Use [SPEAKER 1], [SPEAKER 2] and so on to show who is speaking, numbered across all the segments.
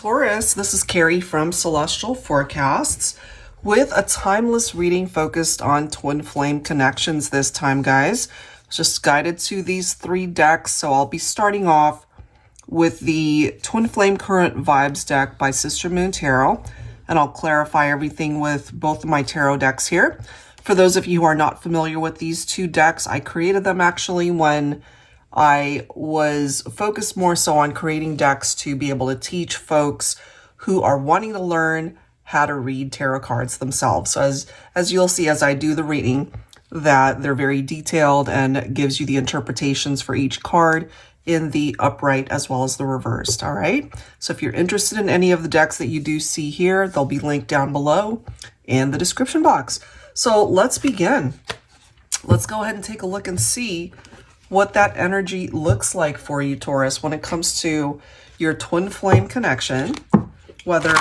[SPEAKER 1] Taurus, this is Carrie from Celestial Forecasts with a timeless reading focused on twin flame connections this time, guys. Just guided to these 3 decks, so I'll be starting off with the Twin Flame Current Vibes deck by Sister Moon Tarot, and I'll clarify everything with both of my tarot decks here. For those of you who are not familiar with these 2 decks, I created them actually when I was focused more so on creating decks to be able to teach folks who are wanting to learn how to read tarot cards themselves. So as you'll see as I do the reading, that they're very detailed and gives you the interpretations for each card in the upright as well as the reversed, all right? So if you're interested in any of the decks that you do see here, they'll be linked down below in the description box. So let's begin. Let's go ahead and take a look and see what that energy looks like for you, Taurus, when it comes to your twin flame connection, whether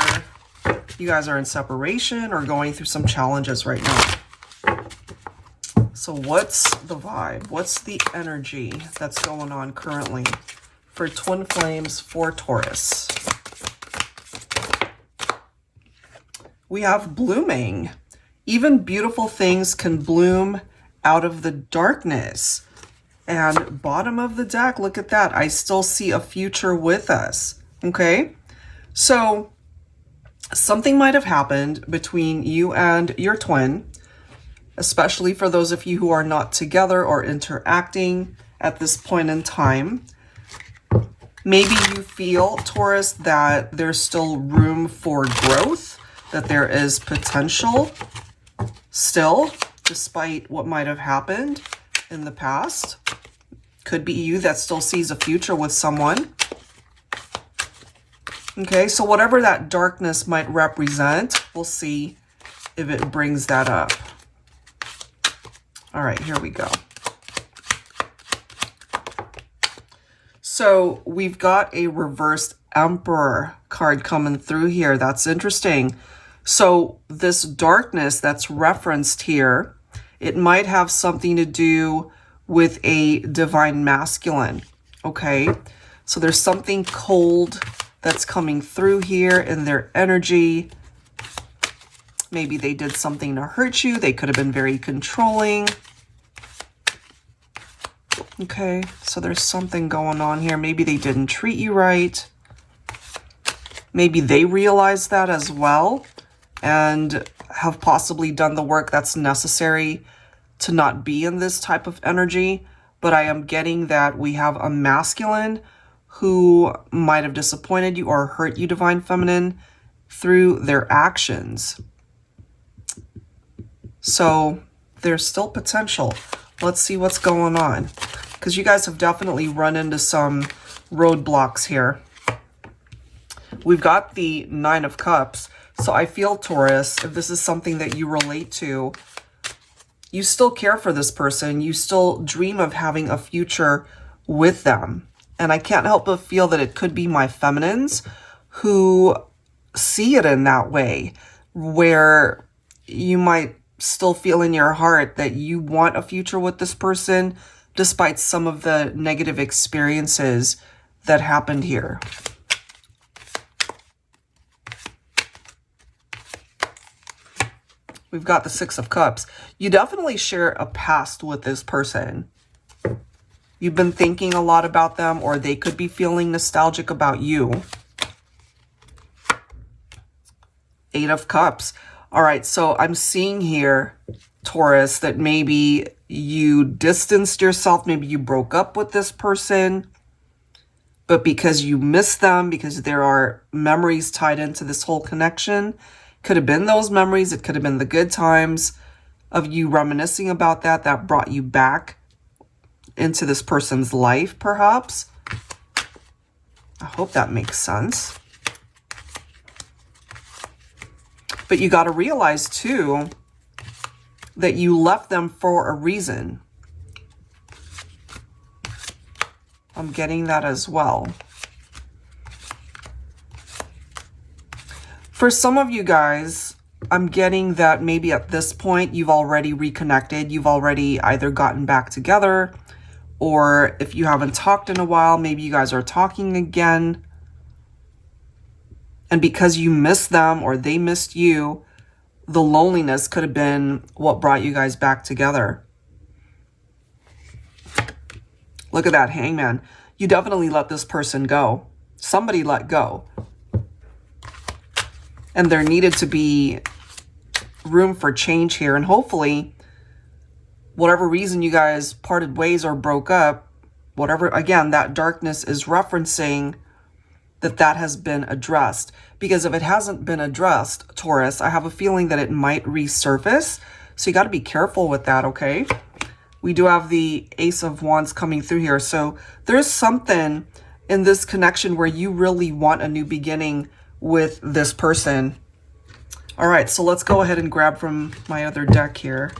[SPEAKER 1] you guys are in separation or going through some challenges right now. So what's the vibe? What's the energy that's going on currently for twin flames for Taurus? We have blooming. Even beautiful things can bloom out of the darkness. And bottom of the deck, look at that. I still see a future with us, okay? So something might have happened between you and your twin, especially for those of you who are not together or interacting at this point in time. Maybe you feel, Taurus, that there's still room for growth, that there is potential still, despite what might have happened in the past. Could be you that still sees a future with someone. Okay, so whatever that darkness might represent, we'll see if it brings that up. All right, here we go. So we've got a reversed Emperor card coming through here. That's interesting. So this darkness that's referenced here, it might have something to do with a divine masculine, okay? So there's something cold that's coming through here in their energy. Maybe they did something to hurt you. They could have been very controlling. Okay, so there's something going on here. Maybe they didn't treat you right. Maybe they realized that as well and have possibly done the work that's necessary to not be in this type of energy. But I am getting that we have a masculine who might have disappointed you or hurt you, Divine Feminine, through their actions. So there's still potential. Let's see what's going on, because you guys have definitely run into some roadblocks here. We've got the 9 of Cups. So I feel, Taurus, if this is something that you relate to, you still care for this person. You still dream of having a future with them. And I can't help but feel that it could be my feminines who see it in that way, where you might still feel in your heart that you want a future with this person, despite some of the negative experiences that happened here. We've got the 6 of Cups. You definitely share a past with this person. You've been thinking a lot about them, or they could be feeling nostalgic about you. 8 of Cups. All right, so I'm seeing here, Taurus, that maybe you distanced yourself. Maybe you broke up with this person. But because you miss them, because there are memories tied into this whole connection, could have been those memories. It could have been the good times of you reminiscing about that brought you back into this person's life, perhaps. I hope that makes sense. But you got to realize, too, that you left them for a reason. I'm getting that as well. For some of you guys, I'm getting that maybe at this point you've already reconnected. You've already either gotten back together, or if you haven't talked in a while, maybe you guys are talking again. And because you missed them or they missed you, the loneliness could have been what brought you guys back together. Look at that Hangman. You definitely let this person go. Somebody let go. And there needed to be room for change here. And hopefully, whatever reason you guys parted ways or broke up, whatever, again, that darkness is referencing that has been addressed. Because if it hasn't been addressed, Taurus, I have a feeling that it might resurface. So you got to be careful with that, okay? We do have the Ace of Wands coming through here. So there's something in this connection where you really want a new beginning with this person. All right, so let's go ahead and grab from my other deck here.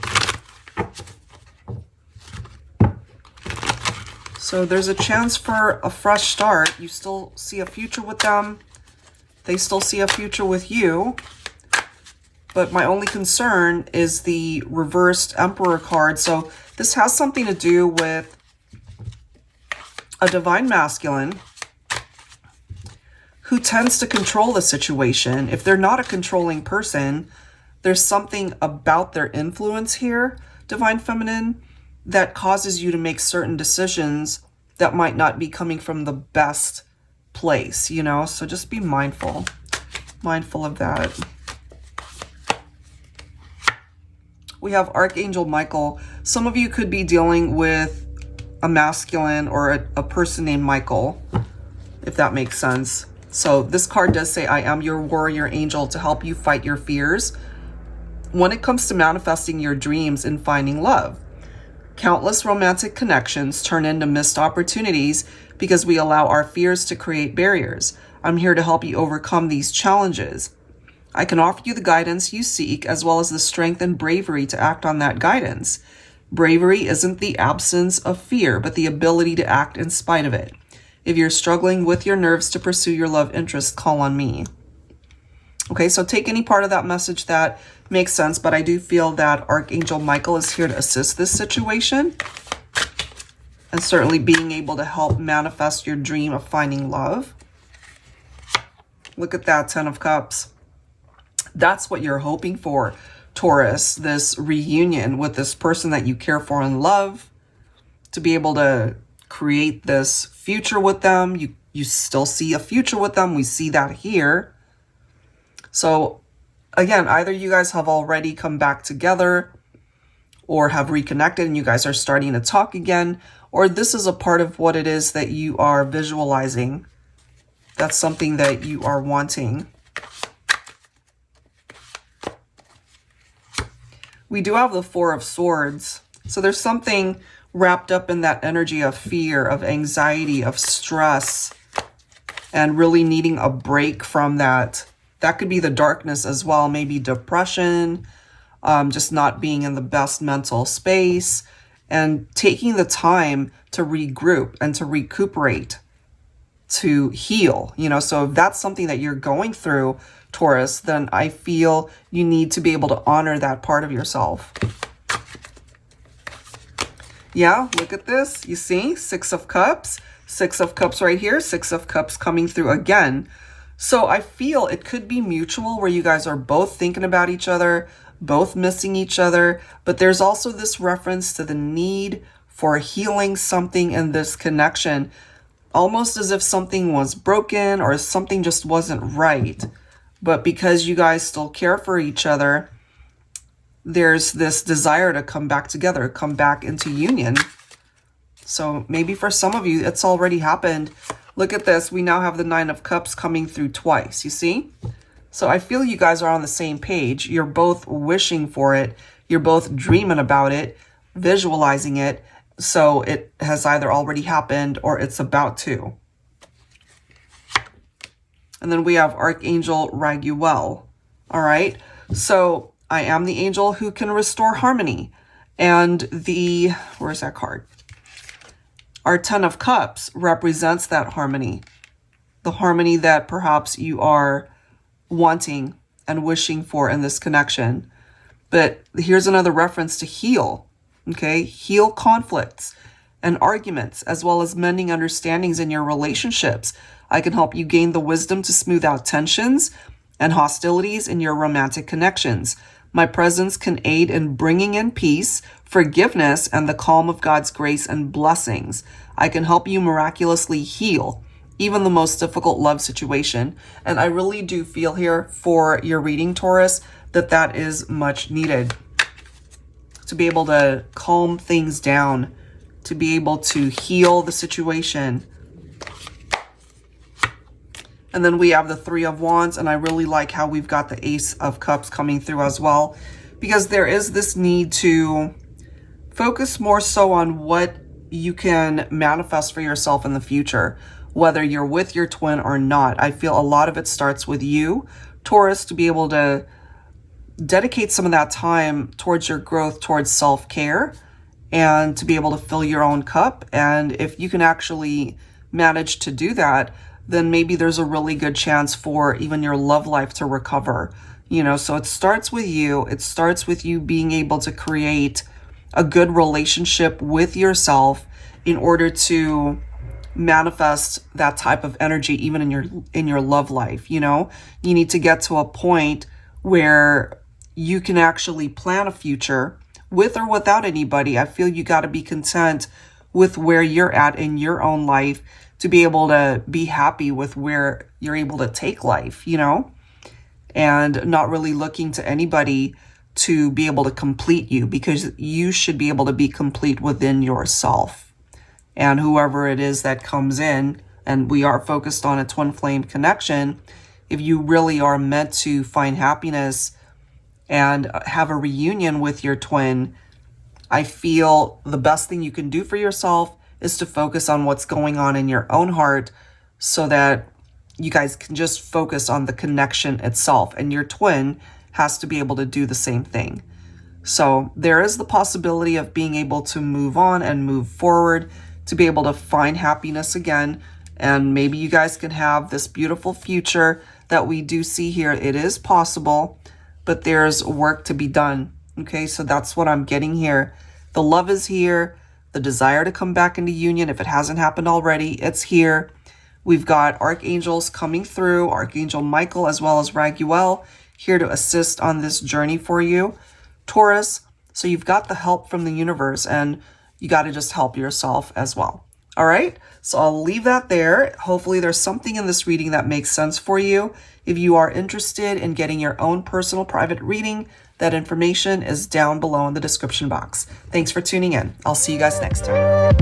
[SPEAKER 1] So there's a chance for a fresh start. You still see a future with them. They still see a future with you. But my only concern is the reversed Emperor card. So this has something to do with a divine masculine who tends to control the situation. If they're not a controlling person, there's something about their influence here, divine feminine, that causes you to make certain decisions that might not be coming from the best place, you know? So just be mindful of that. We have Archangel Michael. Some of you could be dealing with a masculine or a person named Michael, if that makes sense. So this card does say, I am your warrior angel to help you fight your fears when it comes to manifesting your dreams and finding love. Countless romantic connections turn into missed opportunities because we allow our fears to create barriers. I'm here to help you overcome these challenges. I can offer you the guidance you seek, as well as the strength and bravery to act on that guidance. Bravery isn't the absence of fear, but the ability to act in spite of it. If you're struggling with your nerves to pursue your love interest, call on me. Okay, so take any part of that message that makes sense, but I do feel that Archangel Michael is here to assist this situation. And certainly being able to help manifest your dream of finding love. Look at that, 10 of Cups. That's what you're hoping for, Taurus, this reunion with this person that you care for and love, to be able to create this future with them. You still see a future with them. We see that here. So again, either you guys have already come back together or have reconnected and you guys are starting to talk again, or this is a part of what it is that you are visualizing. That's something that you are wanting. We do have the Four of Swords. So there's something wrapped up in that energy of fear, of anxiety, of stress, and really needing a break from that. That could be the darkness as well, maybe depression, just not being in the best mental space, and taking the time to regroup and to recuperate, to heal, you know. So if that's something that you're going through, Taurus, then I feel you need to be able to honor that part of yourself. Yeah, look at this. You see, 6 of Cups, 6 of Cups right here, 6 of Cups coming through again. So I feel it could be mutual where you guys are both thinking about each other, both missing each other, but there's also this reference to the need for healing something in this connection, almost as if something was broken or something just wasn't right. But because you guys still care for each other, there's this desire to come back together, come back into union. So maybe for some of you, it's already happened. Look at this. We now have the 9 of Cups coming through twice, you see? So I feel you guys are on the same page. You're both wishing for it. You're both dreaming about it, visualizing it. So it has either already happened or it's about to. And then we have Archangel Raguel. All right. So I am the angel who can restore harmony. And where's that card? Our 10 of Cups represents that harmony. The harmony that perhaps you are wanting and wishing for in this connection. But here's another reference to heal. Okay. Heal conflicts. and arguments, as well as mending understandings in your relationships. I can help you gain the wisdom to smooth out tensions and hostilities in your romantic connections. My presence can aid in bringing in peace, forgiveness, and the calm of God's grace and blessings. I can help you miraculously heal even the most difficult love situation. And I really do feel here for your reading, Taurus, that that is much needed. To be able to calm things down, to be able to heal the situation. And then we have the Three of Wands, and I really like how we've got the Ace of Cups coming through as well, because there is this need to focus more so on what you can manifest for yourself in the future, whether you're with your twin or not. I feel a lot of it starts with you, Taurus, to be able to dedicate some of that time towards your growth, towards self-care, and to be able to fill your own cup. And if you can actually manage to do that, then maybe there's a really good chance for even your love life to recover. You know, so it starts with you. It starts with you being able to create a good relationship with yourself in order to manifest that type of energy even in your love life. You know, you need to get to a point where you can actually plan a future with or without anybody. I feel you got to be content with where you're at in your own life to be able to be happy with where you're able to take life, you know, and not really looking to anybody to be able to complete you, because you should be able to be complete within yourself. And whoever it is that comes in, and we are focused on a twin flame connection, if you really are meant to find happiness and have a reunion with your twin, I feel the best thing you can do for yourself is to focus on what's going on in your own heart, so that you guys can just focus on the connection itself, and your twin has to be able to do the same thing. So there is the possibility of being able to move on and move forward, to be able to find happiness again, and maybe you guys can have this beautiful future that we do see here. It is possible, but there's work to be done. Okay, so that's what I'm getting here. The love is here. The desire to come back into union, if it hasn't happened already, it's here. We've got archangels coming through, Archangel Michael as well as Raguel, here to assist on this journey for you, Taurus. So you've got the help from the universe, and you got to just help yourself as well. All right, so I'll leave that there. Hopefully there's something in this reading that makes sense for you. If you are interested in getting your own personal private reading, that information is down below in the description box. Thanks for tuning in. I'll see you guys next time.